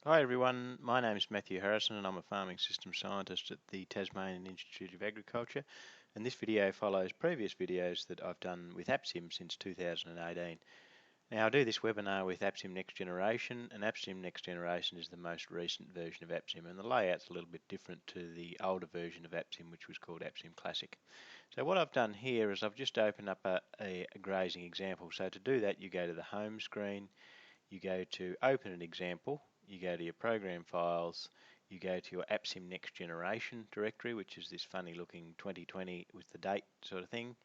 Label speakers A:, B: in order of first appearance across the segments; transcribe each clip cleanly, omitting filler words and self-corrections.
A: Hi everyone, my name is Matthew Harrison and I'm a farming systems scientist at the Tasmanian Institute of Agriculture, and this video follows previous videos that I've done with APSIM since 2018. Now I do this webinar with APSIM Next Generation, and APSIM Next Generation is the most recent version of APSIM, and the layout's a little bit different to the older version of APSIM, which was called APSIM Classic. So what I've done here is I've just opened up a grazing example. So to do that, you go to the home screen, you go to open an example, you go to your program files, you go to your APSIM Next Generation directory, which is this funny looking 2020 with the date sort of thing,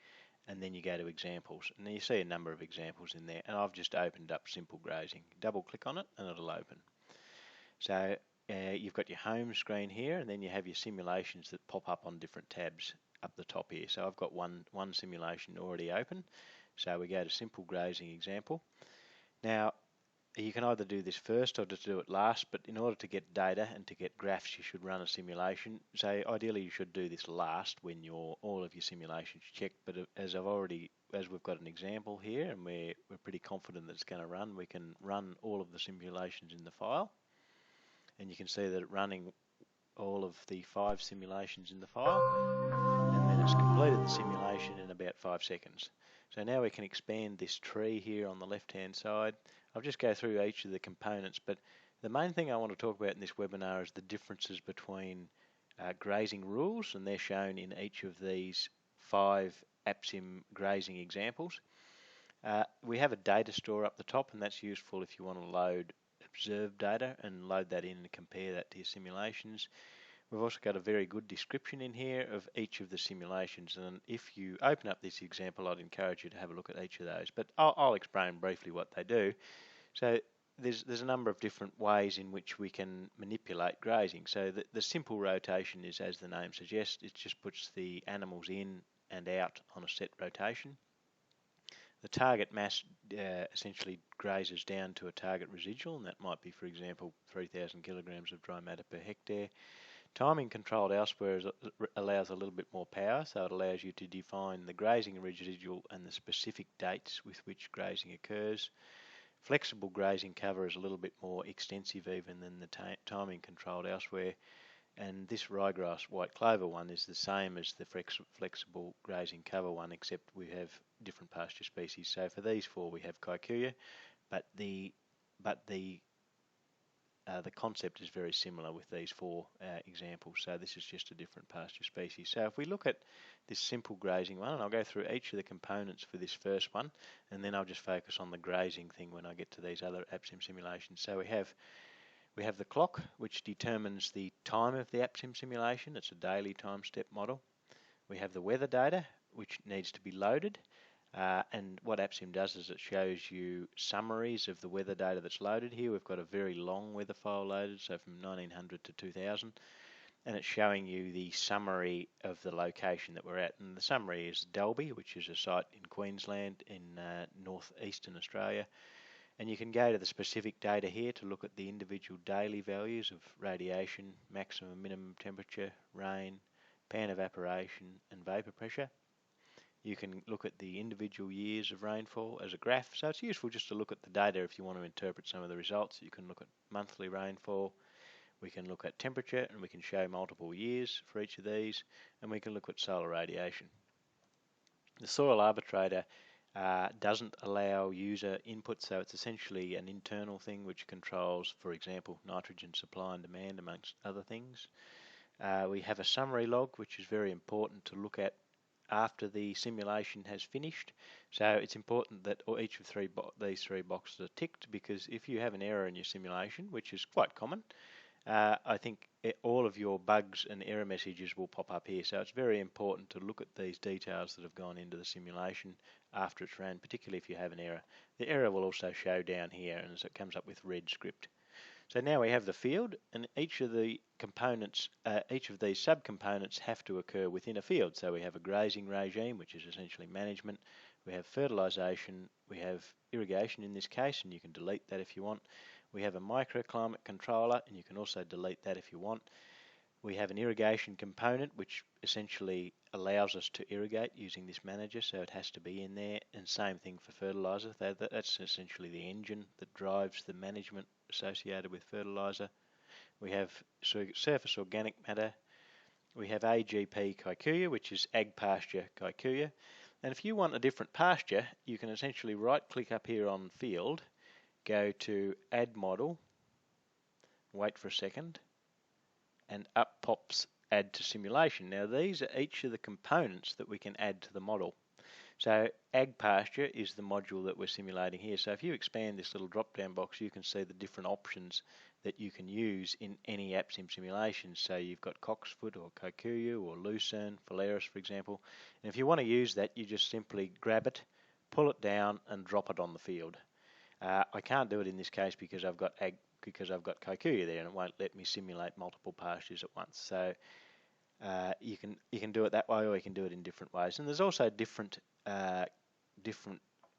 A: and then you go to examples, and you see a number of examples in there, and I've just opened up simple grazing. Double click on it and it'll open. So you've got your home screen here, and then you have your simulations that pop up on different tabs up the top here. So I've got one simulation already open, so we go to simple grazing example. Now you can either do this first or just do it last, but in order to get data and to get graphs, you should run a simulation. So ideally, you should do this last when all of your simulations checked. But as we've got an example here, and we're pretty confident that it's going to run, we can run all of the simulations in the file, and you can see that it's running all of the 5 simulations in the file, and then it's completed the simulation in about 5 seconds. So now we can expand this tree here on the left hand side. I'll just go through each of the components, but the main thing I want to talk about in this webinar is the differences between grazing rules, and they're shown in each of these 5 APSIM grazing examples. We have a data store up the top, and that's useful if you want to load observed data and load that in and compare that to your simulations. We've also got a very good description in here of each of the simulations, and if you open up this example, I'd encourage you to have a look at each of those, but I'll explain briefly what they do. So there's a number of different ways in which we can manipulate grazing. So the simple rotation is, as the name suggests, it just puts the animals in and out on a set rotation. The target mass essentially grazes down to a target residual, and that might be, for example, 3,000 kilograms of dry matter per hectare. Timing controlled elsewhere allows a little bit more power, so it allows you to define the grazing residual and the specific dates with which grazing occurs. Flexible grazing cover is a little bit more extensive even than the timing controlled elsewhere, and this ryegrass white clover one is the same as the flexible grazing cover one, except we have different pasture species. So for these 4 we have kikuyu, but the concept is very similar with these 4 examples, so this is just a different pasture species. So if we look at this simple grazing one, and I'll go through each of the components for this first one, and then I'll just focus on the grazing thing when I get to these other APSIM simulations. So we have the clock, which determines the time of the APSIM simulation. It's a daily time step model. We have the weather data, which needs to be loaded. And what APSIM does is it shows you summaries of the weather data that's loaded here. We've got a very long weather file loaded, so from 1900 to 2000, and it's showing you the summary of the location that we're at. And the summary is Dalby, which is a site in Queensland in northeastern Australia. And you can go to the specific data here to look at the individual daily values of radiation, maximum, minimum temperature, rain, pan evaporation, and vapor pressure. You can look at the individual years of rainfall as a graph, so it's useful just to look at the data if you want to interpret some of the results. You can look at monthly rainfall, we can look at temperature, and we can show multiple years for each of these, and we can look at solar radiation. The soil arbitrator doesn't allow user input, so it's essentially an internal thing which controls, for example, nitrogen supply and demand, amongst other things. We have a summary log, which is very important to look at after the simulation has finished. So it's important that each of these 3 boxes are ticked, because if you have an error in your simulation, which is quite common, I think all of your bugs and error messages will pop up here. So it's very important to look at these details that have gone into the simulation after it's ran, particularly if you have an error. The error will also show down here, and so it comes up with red script. So now we have the field, and each of the components, each of these subcomponents have to occur within a field. So we have a grazing regime, which is essentially management. We have fertilisation, we have irrigation in this case, and you can delete that if you want. We have a microclimate controller, and you can also delete that if you want. We have an irrigation component which essentially allows us to irrigate using this manager, so it has to be in there, and same thing for fertilizer. That's essentially the engine that drives the management associated with fertilizer. We have surface organic matter. We have AGP kikuyu, which is ag pasture kikuyu. And if you want a different pasture, you can essentially right click up here on field, go to add model, wait for a second, and up pops add to simulation. Now these are each of the components that we can add to the model. So ag pasture is the module that we're simulating here. So if you expand this little drop down box, you can see the different options that you can use in any APSIM simulation. So you've got cocksfoot or kikuyu or lucerne, phalaris for example. And if you want to use that, you just simply grab it, pull it down and drop it on the field. I can't do it in this case because I've got kikuyu there and it won't let me simulate multiple pastures at once. So you can do it that way, or you can do it in different ways. And there's also different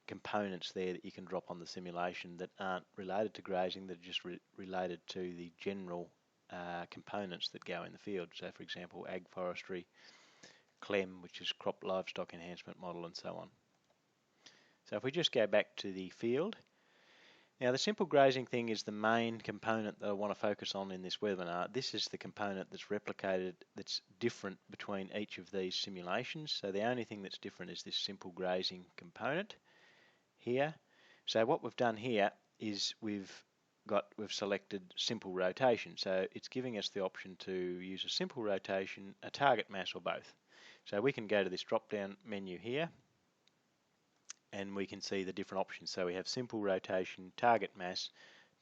A: components there that you can drop on the simulation that aren't related to grazing, that are just related to the general components that go in the field. So for example, ag forestry, CLEM, which is crop livestock enhancement model, and so on. So if we just go back to the field, now the simple grazing thing is the main component that I want to focus on in this webinar. This is the component that's replicated, that's different between each of these simulations. So the only thing that's different is this simple grazing component here. So what we've done here is we've selected simple rotation. So it's giving us the option to use a simple rotation, a target mass, or both. So we can go to this drop down menu here and we can see the different options. So we have simple rotation, target mass,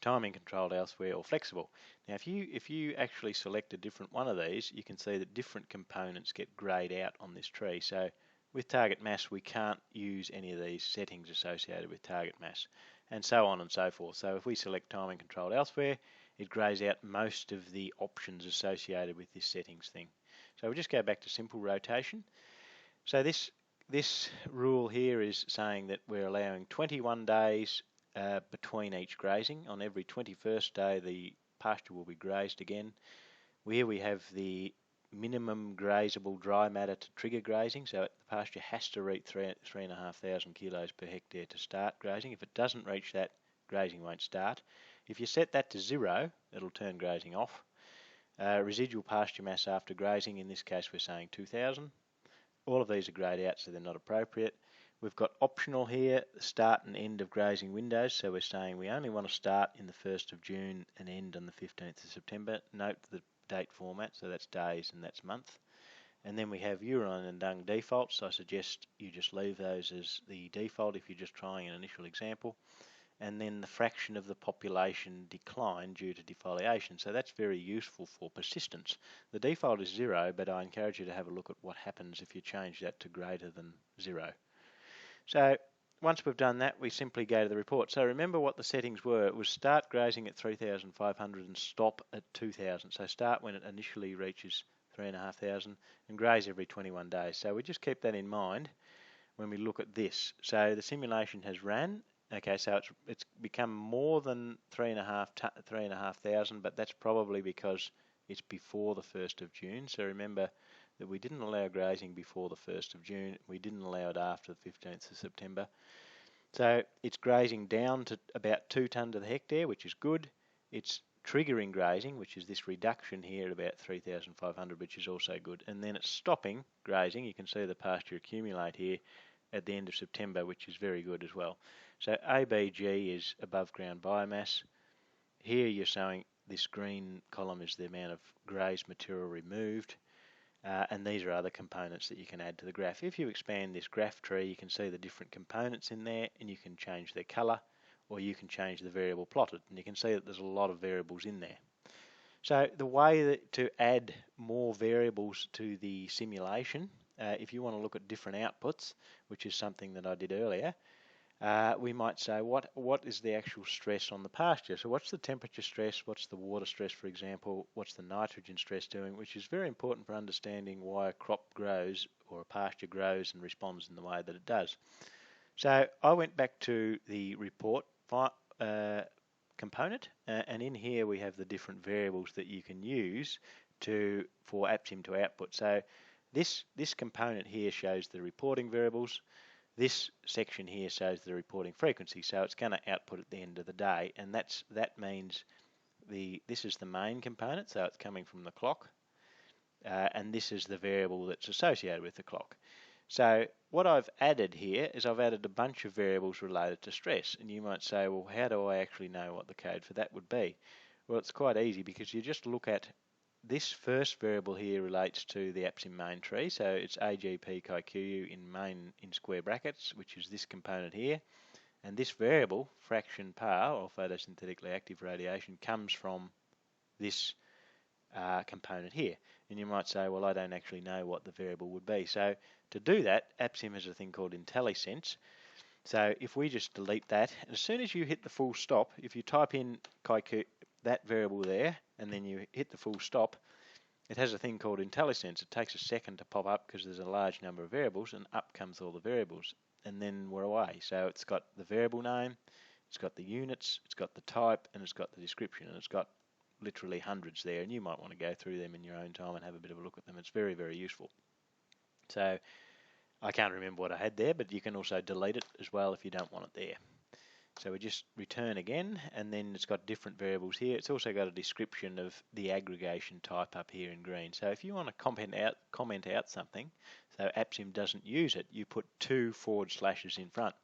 A: timing controlled elsewhere, or flexible. Now if you actually select a different one of these, you can see that different components get grayed out on this tree. So with target mass, we can't use any of these settings associated with target mass, and so on and so forth. So if we select timing controlled elsewhere, it grays out most of the options associated with this settings thing. So we'll just go back to simple rotation. So this rule here is saying that we're allowing 21 days between each grazing. On every 21st day, the pasture will be grazed again. Here we have the minimum grazable dry matter to trigger grazing. So the pasture has to reach 3,500 kilos per hectare to start grazing. If it doesn't reach that, grazing won't start. If you set that to 0, it'll turn grazing off. Residual pasture mass after grazing, in this case we're saying 2,000. All of these are grayed out, so they're not appropriate. We've got optional here, start and end of grazing windows. So we're saying we only want to start in the 1st of June and end on the 15th of September. Note the date format, so that's days and that's month. And then we have urine and dung defaults. So I suggest you just leave those as the default if you're just trying an initial example. And then the fraction of the population decline due to defoliation. So that's very useful for persistence. The default is 0, but I encourage you to have a look at what happens if you change that to greater than 0. So once we've done that, we simply go to the report. So remember what the settings were. It was start grazing at 3,500 and stop at 2,000. So start when it initially reaches 3,500 and graze every 21 days. So we just keep that in mind when we look at this. So the simulation has ran. Okay, so it's become more than 3,500, but that's probably because it's before the 1st of June. So remember that we didn't allow grazing before the 1st of June. We didn't allow it after the 15th of September. So it's grazing down to about 2 tonne to the hectare, which is good. It's triggering grazing, which is this reduction here at about 3,500, which is also good. And then it's stopping grazing. You can see the pasture accumulate here at the end of September, which is very good as well. So ABG is above ground biomass. Here you're showing this green column is the amount of grazed material removed, and these are other components that you can add to the graph. If you expand this graph tree, you can see the different components in there, and you can change their colour, or you can change the variable plotted, and you can see that there's a lot of variables in there. So the way to add more variables to the simulation, if you want to look at different outputs, which is something that I did earlier, we might say what is the actual stress on the pasture. So what's the temperature stress, what's the water stress, for example, what's the nitrogen stress doing, which is very important for understanding why a crop grows or a pasture grows and responds in the way that it does. So I went back to the report component, and in here we have the different variables that you can use for APSIM to output. So this component here shows the reporting variables. This section here shows the reporting frequency. So it's going to output at the end of the day, and that means this is the main component, so it's coming from the clock, and this is the variable that's associated with the clock. So what I've added here is I've added a bunch of variables related to stress, and you might say, well, how do I actually know what the code for that would be? Well, it's quite easy, because you just look at this first variable here relates to the APSIM main tree, so it's AGP KQ in square brackets, which is this component here, and this variable, fraction par, or photosynthetically active radiation, comes from this component here. And you might say, well, I don't actually know what the variable would be. So to do that, APSIM has a thing called Intellisense. So if we just delete that, and as soon as you hit the full stop, if you type in that variable there, and then you hit the full stop, it has a thing called Intellisense. It takes a second to pop up because there's a large number of variables, and up comes all the variables, and then we're away. So it's got the variable name, it's got the units, it's got the type, and it's got the description, and it's got literally hundreds there, and you might want to go through them in your own time and have a bit of a look at them. It's very, very useful. So I can't remember what I had there, but you can also delete it as well if you don't want it there. So we just return again, and then it's got different variables here. It's also got a description of the aggregation type up here in green. So if you want to comment out something, so APSIM doesn't use it, you put 2 forward slashes in front.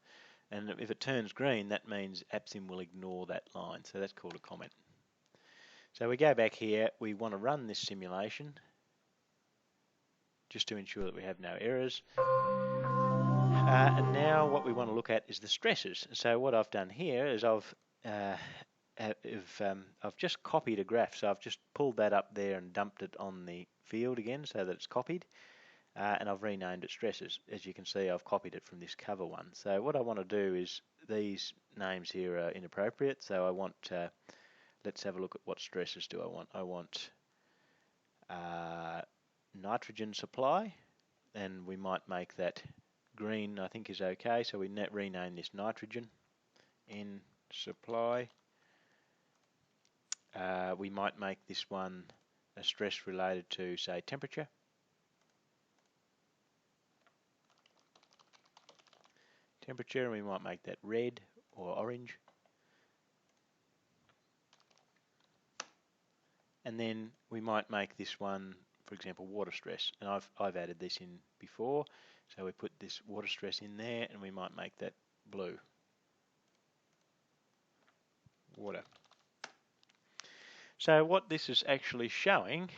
A: And if it turns green, that means APSIM will ignore that line. So that's called a comment. So we go back here, we want to run this simulation just to ensure that we have no errors. And now what we want to look at is the stresses. So what I've done here is I've just copied a graph. So I've just pulled that up there and dumped it on the field again so that it's copied. And I've renamed it stresses. As you can see, I've copied it from this cover one. So what I want to do is, these names here are inappropriate. So I want, let's have a look at what stresses do I want. I want nitrogen supply, and we might make that green, I think is okay. So we rename this nitrogen in supply. We might make this one a stress related to, say, temperature. And we might make that red or orange. And then we might make this one, for example, water stress. And I've added this in before. So we put this water stress in there, and we might make that blue. Water. So what this is actually showing,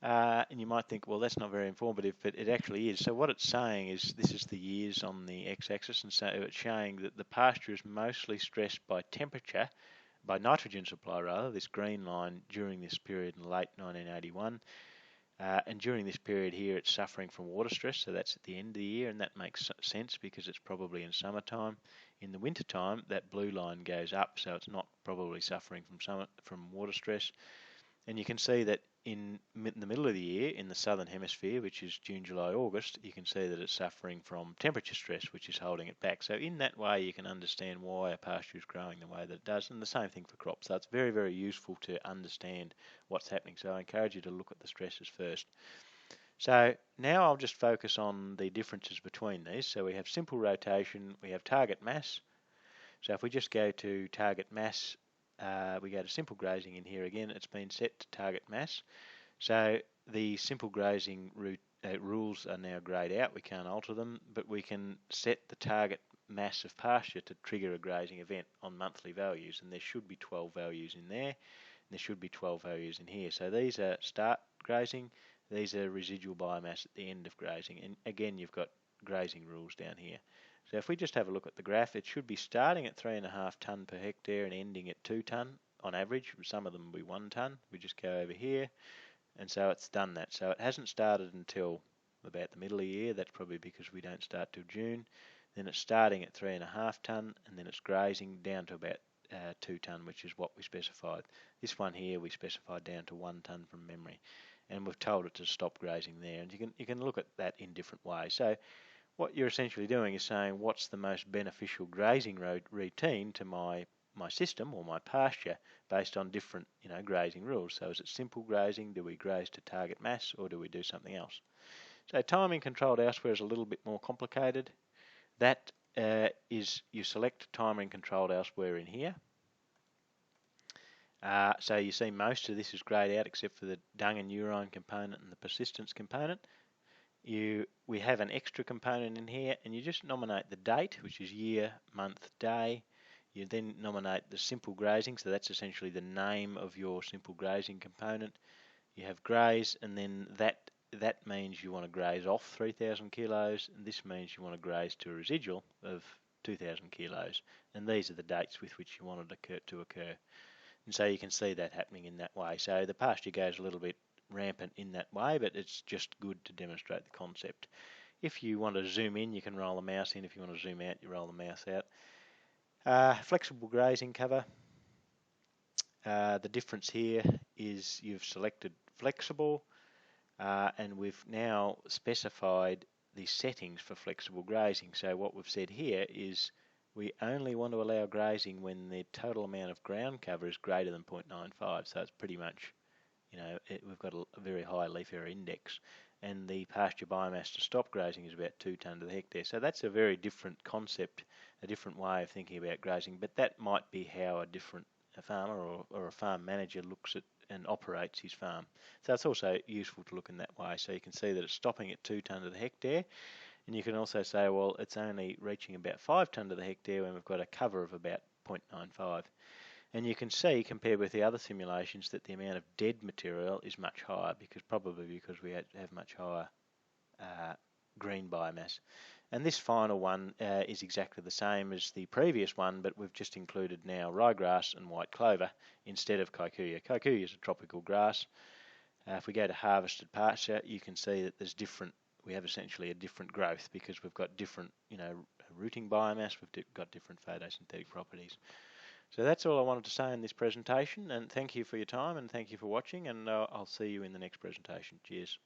A: and you might think, well, that's not very informative, but it actually is. So what it's saying is, this is the years on the x-axis, and so it's showing that the pasture is mostly stressed by temperature, by nitrogen supply rather, this green line, during this period in late 1981. And during this period here, it's suffering from water stress, so that's at the end of the year, and that makes sense because it's probably in summertime. In the wintertime, that blue line goes up, so it's not probably suffering from water stress. And you can see that in the middle of the year, in the southern hemisphere, which is June, July, August, you can see that it's suffering from temperature stress, which is holding it back. So in that way, you can understand why a pasture is growing the way that it does, and the same thing for crops. So it's very, very useful to understand what's happening. So I encourage you to look at the stresses first. So now I'll just focus on the differences between these. So we have simple rotation, we have target mass. So if we just go to target mass, we go to simple grazing in here again, it's been set to target mass. So the simple grazing rules are now greyed out, we can't alter them, but we can set the target mass of pasture to trigger a grazing event on monthly values, and there should be 12 values in there, and there should be 12 values in here. So these are start grazing, these are residual biomass at the end of grazing, and again you've got grazing rules down here. So if we just have a look at the graph, it should be starting at 3.5 tonne per hectare and ending at 2 tonne on average. Some of them will be 1 tonne. We just go over here, and so it's done that. So it hasn't started until about the middle of the year. That's probably because we don't start till June. Then it's starting at 3.5 tonne, and then it's grazing down to about 2 tonne, which is what we specified. This one here we specified down to 1 tonne from memory, and we've told it to stop grazing there. And you can look at that in different ways. So what you're essentially doing is saying, what's the most beneficial grazing routine to my my system or my pasture based on different, grazing rules. So is it simple grazing? Do we graze to target mass, or do we do something else? So timing controlled elsewhere is a little bit more complicated. That is, you select timing controlled elsewhere in here. So you see most of this is grayed out except for the dung and urine component and the persistence component. We have an extra component in here, and you just nominate the date, which is year, month, day. You then nominate the simple grazing, so that's essentially the name of your simple grazing component. You have graze, and then that means you want to graze off 3,000 kilos, and this means you want to graze to a residual of 2,000 kilos, and these are the dates with which you want it to occur. And so you can see that happening in that way. So the pasture goes a little bit rampant in that way, but it's just good to demonstrate the concept. If you want to zoom in, you can roll the mouse in. If you want to zoom out, you roll the mouse out. Flexible grazing cover. The difference here is you've selected flexible, and we've now specified the settings for flexible grazing. So what we've said here is we only want to allow grazing when the total amount of ground cover is greater than 0.95. So it's pretty much, we've got a very high leaf area index, and the pasture biomass to stop grazing is about 2 tonne to the hectare. So that's a very different concept, a different way of thinking about grazing, but that might be how a farmer or a farm manager looks at and operates his farm. So it's also useful to look in that way. So you can see that it's stopping at 2 tonne to the hectare, and you can also say, well, it's only reaching about 5 tonne to the hectare when we've got a cover of about 0.95. And you can see, compared with the other simulations, that the amount of dead material is much higher, probably because we have much higher green biomass. And this final one is exactly the same as the previous one, but we've just included now ryegrass and white clover instead of kikuyu. Kikuyu is a tropical grass. If we go to harvested pasture, you can see that we have essentially a different growth because we've got different, rooting biomass, we've got different photosynthetic properties. So that's all I wanted to say in this presentation, and thank you for your time and thank you for watching, and I'll see you in the next presentation. Cheers.